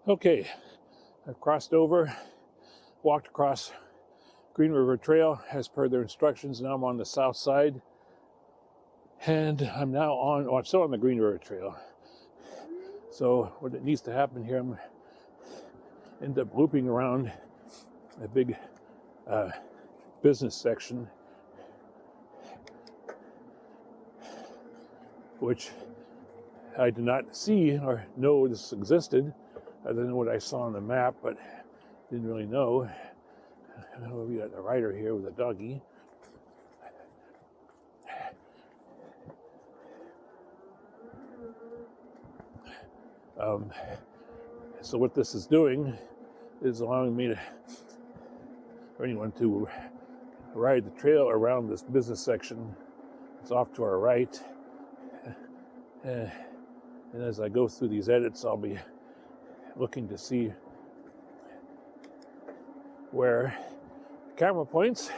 Okay, I've crossed over, walked across Green River Trail as per their instructions. Now I'm on the south side, and I'm now on, I'm still on the Green River Trail. So what needs to happen here, I'm end up looping around a big business section, which I did not see or know this existed, other than what I saw on the map, but didn't really know. We got a rider here with a doggy. So what this is doing is allowing me to, or anyone to ride the trail around this business section. It's off to our right. And as I go through these edits, I'll be looking to see where the camera points.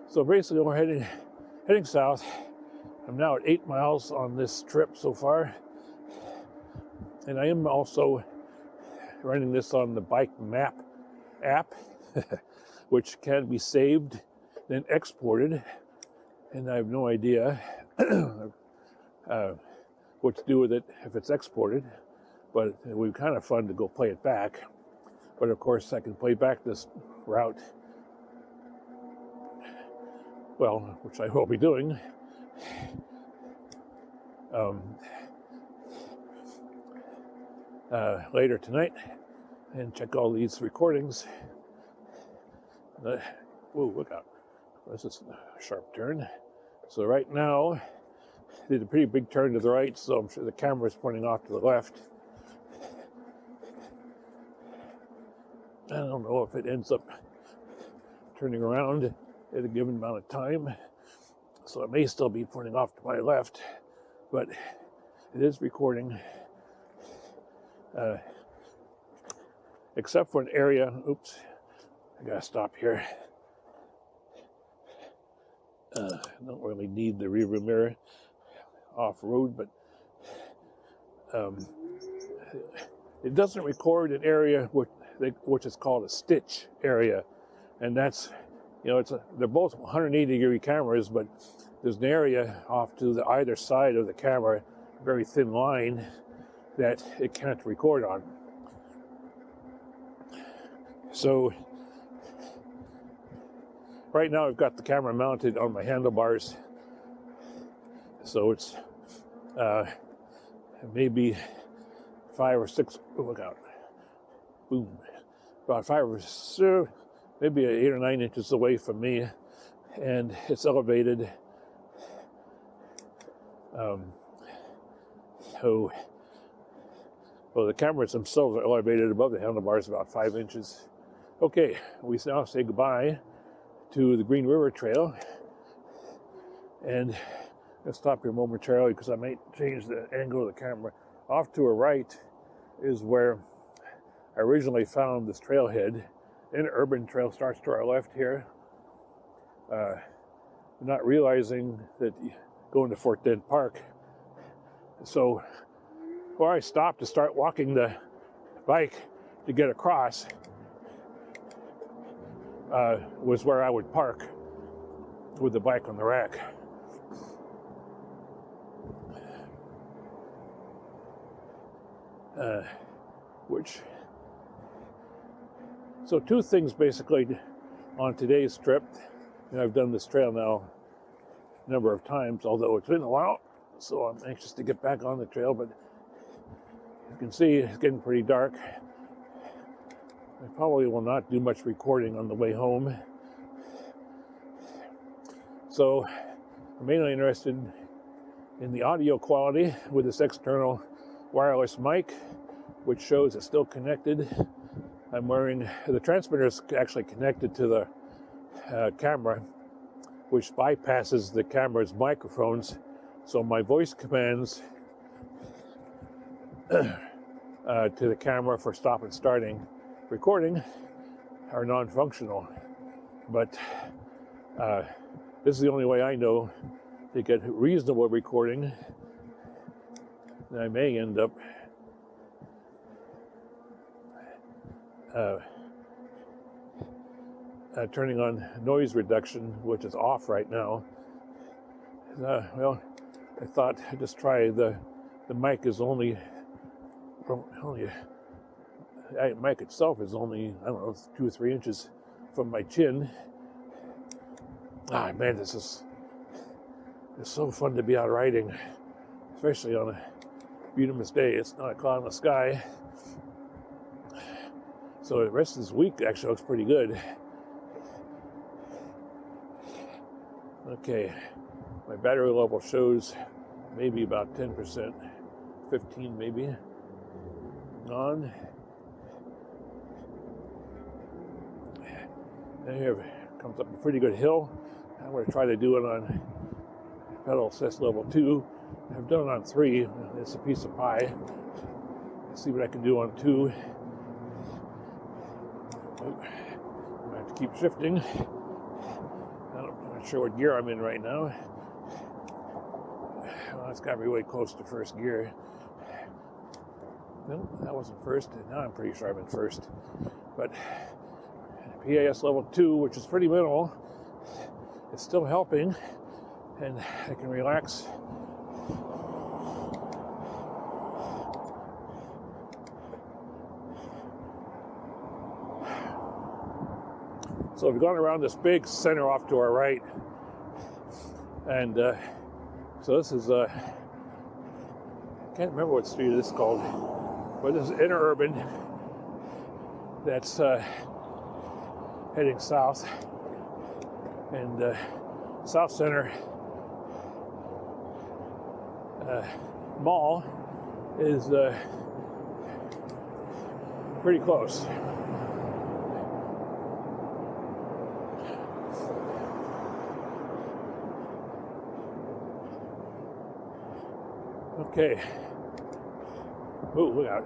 So basically we're heading south. I'm now at 8 miles on this trip so far. And I am also running this on the bike map app, which can be saved, then exported. And I have no idea what to do with it if it's exported. But it would be kind of fun to go play it back. But of course, I can play back this route, well, which I will be doing. Later tonight, and check all these recordings. Whoa, look out. This is a sharp turn. So right now, did a pretty big turn to the right, so I'm sure the camera is pointing off to the left. I don't know if it ends up turning around at a given amount of time, so it may still be pointing off to my left, but it is recording. Except for an area, oops, I gotta stop here. I don't really need the rear view mirror off-road, but it doesn't record an area which is called a stitch area, and that's, they're both 180-degree cameras, but there's an area off to the either side of the camera, a very thin line that it can't record on. So right now I've got the camera mounted on my handlebars, so it's maybe 5 or 6, oh, look out, boom, about 5 or 6, maybe 8 or 9 inches away from me, and it's elevated. The cameras themselves are elevated above the handlebars about 5 inches. Okay, we now say goodbye to the Green River Trail, and let's stop here momentarily because I might change the angle of the camera. Off to our right is where I originally found this trailhead. Interurban Trail starts to our left here. Not realizing that going to Fort Dent Park. So where I stopped to start walking the bike to get across was where I would park with the bike on the rack. So two things basically on today's trip. I've done this trail now a number of times, although it's been a while, so I'm anxious to get back on the trail, but you can see it's getting pretty dark. I probably will not do much recording on the way home. So I'm mainly interested in the audio quality with this external wireless mic, which shows it's still connected. I'm wearing, the transmitter is actually connected to the camera, which bypasses the camera's microphones, so my voice commands to the camera for stop and starting recording are non-functional. But this is the only way I know to get reasonable recording. And I may end up turning on noise reduction, which is off right now. Well, I thought I'd just try the mic is only mic itself is only, I don't know, 2 or 3 inches from my chin. Ah, man, it's so fun to be out riding, especially on a beautiful day. It's not a cloud in the sky. So the rest of this week actually looks pretty good. Okay, my battery level shows maybe about 10%, 15 maybe, on. And here comes up a pretty good hill. I'm going to try to do it on pedal assist level 2. I've done it on 3. It's a piece of pie. Let's see what I can do on 2. I have to keep shifting. I'm not sure what gear I'm in right now. Well, it's got to be way close to first gear. No, that wasn't first. Now I'm pretty sure I'm in first. But PAS level 2, which is pretty minimal, it's still helping, and I can relax. So we've gone around this big center off to our right, and so this is I can't remember what street this is called, but this is Interurban. That's heading south, and South Center Mall is pretty close. Okay. Oh, look out.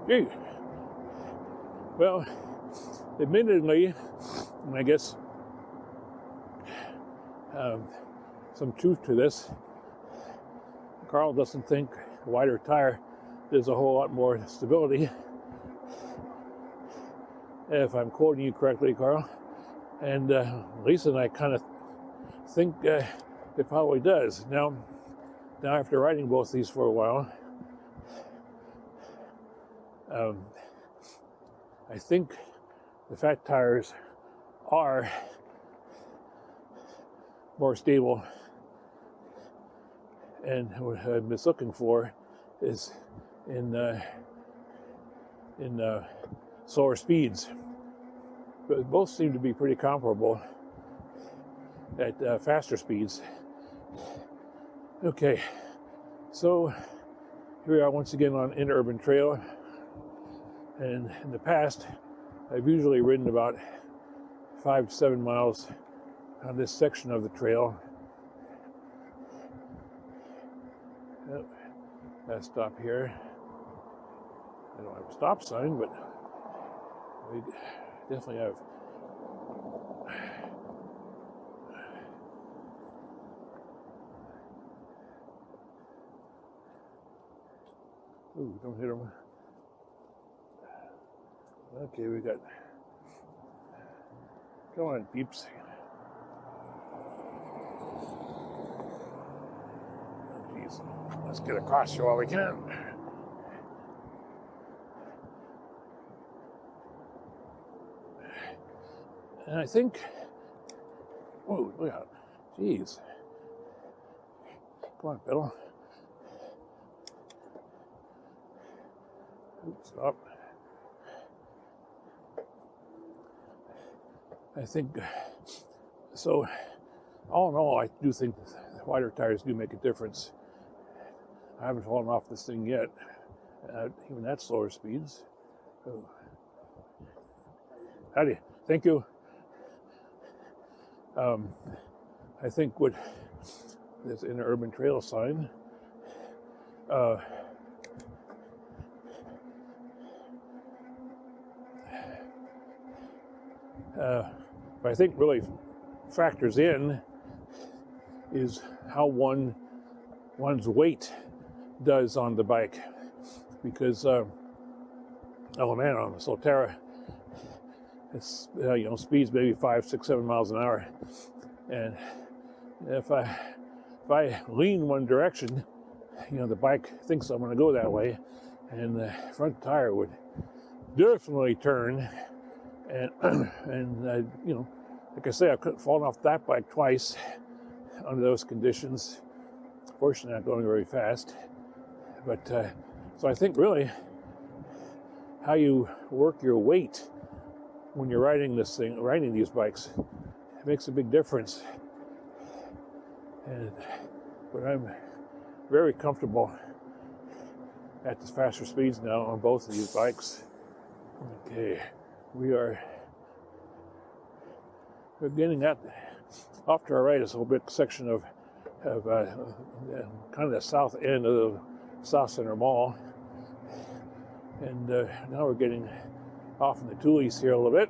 Gee. Well, admittedly, I guess some truth to this. Carl doesn't think a wider tire does a whole lot more stability. If I'm quoting you correctly, Carl. And Lisa and I kind of think it probably does. Now after riding both these for a while, I think the fat tires are more stable, and what I'm just looking for is in slower speeds. But both seem to be pretty comparable at faster speeds. Okay, so here we are once again on Interurban Trail, and in the past I've usually ridden about 5 to 7 miles on this section of the trail. Oh, that stop here. I don't have a stop sign, but we definitely have. Ooh, don't hit them. Okay, we got. Come on, peeps. Jeez, let's get across here while we can. And I think. Oh, look out! Jeez. Come on, pedal. Oops, stop. I think so. All in all, I do think wider tires do make a difference. I haven't fallen off this thing yet, even at slower speeds. Oh. Howdy, thank you. I think what this Interurban Trail sign. What I think really factors in is how one's weight does on the bike, because Oh man, on the Solterra, it's speeds maybe 5, 6, 7 miles an hour, and if I lean one direction, the bike thinks I'm going to go that way, and the front tire would definitely turn, and like I say, I've fallen off that bike twice under those conditions. Fortunately, not going very fast, but so I think really how you work your weight when you're riding these bikes, it makes a big difference. But I'm very comfortable at the faster speeds now on both of these bikes. Okay, we're getting off to our right is a little bit section of kind of the south end of the South Center Mall, and now we're getting off in the Tulies here a little bit.